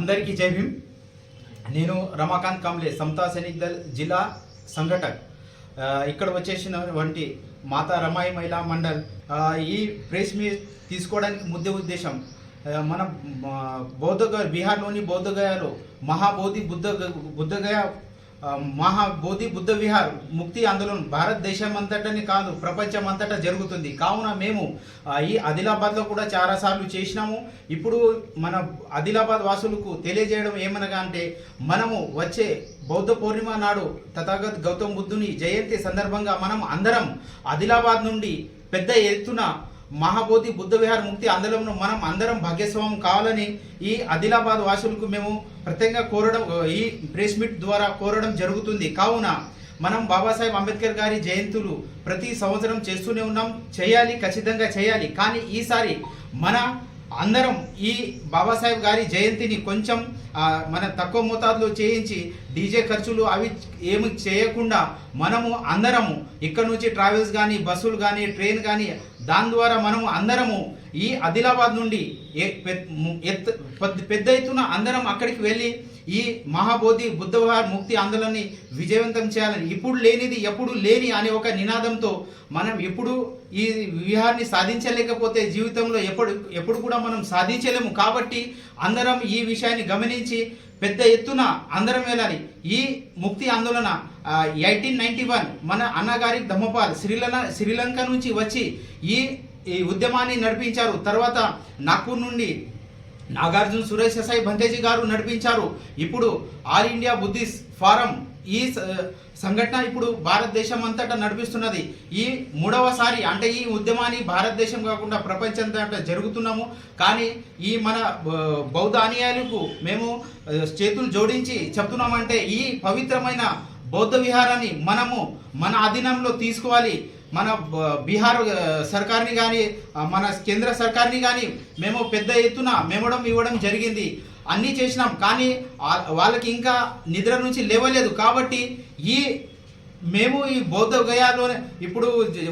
అందరికీ జై భీమ్. నేను రమాకాంత్ కాంబ్లే, సమతా సైనిక్ దళ్ జిల్లా సంఘటక్. ఇక్కడ వచ్చేసినటువంటి మాతా రమాయి మహిళా మండల్ ఈ ప్రెస్ మీట్ తీసుకోవడానికి ముఖ్య ఉద్దేశం మన బీహార్లోని బౌద్ధగయాలో మహాబోధి బుద్ధ విహార్ ముక్తి ఆందోళన భారతదేశం అంతటనే కాదు ప్రపంచం అంతటా జరుగుతుంది. కావున మేము ఈ ఆదిలాబాద్లో కూడా చాలాసార్లు చేసినాము. ఇప్పుడు మన ఆదిలాబాద్ వాసులకు తెలియజేయడం ఏమనగా అంటే, మనము వచ్చే బౌద్ధ పూర్ణిమ నాడు తథాగత్ గౌతమ్ బుద్ధుని జయంతి సందర్భంగా మనం అందరం ఆదిలాబాద్ నుండి పెద్ద ఎత్తున మహాబోధి బుద్ధ విహార్ ముక్తి ఆందోళనలో మనం అందరం భాగ్యస్వామ్యం కావాలని ఈ ఆదిలాబాద్ వాసులకు మేము ప్రత్యేకంగా కోరడం, ఈ ప్రెస్ మీట్ ద్వారా కోరడం జరుగుతుంది. కావున మనం బాబాసాహెబ్ అంబేద్కర్ గారి జయంతులు ప్రతి సంవత్సరం చేస్తూనే ఉన్నాం, చేయాలి, ఖచ్చితంగా చేయాలి. కానీ ఈసారి మన అందరం ఈ బాబాసాహెబ్ గారి జయంతిని కొంచెం మన తక్కువ మోతాదులో చేయించి డీజే ఖర్చులు అవి ఏమి చేయకుండా మనము అందరము ఇక్కడ నుంచి ట్రావెల్స్ కానీ, బస్సులు కానీ, ట్రైన్ కానీ, దాని ద్వారా మనము అందరము ఈ ఆదిలాబాద్ నుండి పెద్ద ఎత్తున అందరం అక్కడికి వెళ్ళి ఈ మహాబోధి బుద్ధ విహార్ ముక్తి ఆందోళనని విజయవంతం చేయాలని, ఇప్పుడు లేనిది ఎప్పుడు లేని అనే ఒక నినాదంతో మనం ఎప్పుడు ఈ విహార్ని సాధించలేకపోతే జీవితంలో ఎప్పుడు కూడా మనం సాధించలేము. కాబట్టి అందరం ఈ విషయాన్ని గమనించి పెద్ద ఎత్తున అందరం వెళ్ళాలి. ఈ ముక్తి ఆందోళన 1891 మన అన్నగారి ధమ్మపాల్ శ్రీలంక నుంచి వచ్చి ఈ ఉద్యమాన్ని నడిపించారు. తర్వాత నాగ్పూర్ నుండి నాగార్జున సురేష్ సాయి భంతేజీ గారు నడిపించారు. ఇప్పుడు ఆల్ ఇండియా బుద్ధిస్ట్ ఫారం ఈ సంఘటన ఇప్పుడు భారతదేశం అంతటా నడిపిస్తున్నది. ఈ మూడవసారి అంటే ఈ ఉద్యమాన్ని భారతదేశం కాకుండా ప్రపంచంతటా జరుగుతున్నాము. కానీ ఈ మన బౌద్ధ అనుయాయులకు మేము చేతులు జోడించి చెప్తున్నామంటే, ఈ పవిత్రమైన బౌద్ధ విహారాన్ని మనము మన అధీనంలో తీసుకోవాలి. మన బీహార్ సర్కార్ని కానీ, మన కేంద్ర సర్కార్ని కానీ మేము పెద్ద ఎత్తున మెమడం ఇవ్వడం జరిగింది. అన్నీ చేసినాం, కానీ వాళ్ళకి ఇంకా నిద్ర నుంచి లేవలేదు. కాబట్టి మేము ఈ బౌద్ధ గయాలోనే ఇప్పుడు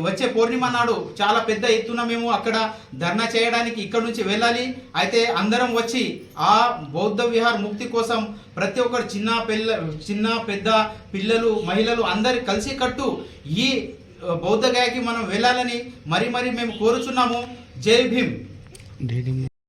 వచ్చే పూర్ణిమ నాడు చాలా పెద్ద ఎత్తున మేము అక్కడ ధర్నా చేయడానికి ఇక్కడ నుంచి వెళ్ళాలి. అయితే అందరం వచ్చి ఆ బౌద్ధ విహార్ ముక్తి కోసం ప్రతి ఒక్కరు చిన్న పెద్ద పిల్లలు, మహిళలు అందరి కలిసి కట్టు ఈ బౌద్ధ గయాకి మనం వెళ్ళాలని మరి మేము కోరుచున్నాము. జై భీమ్.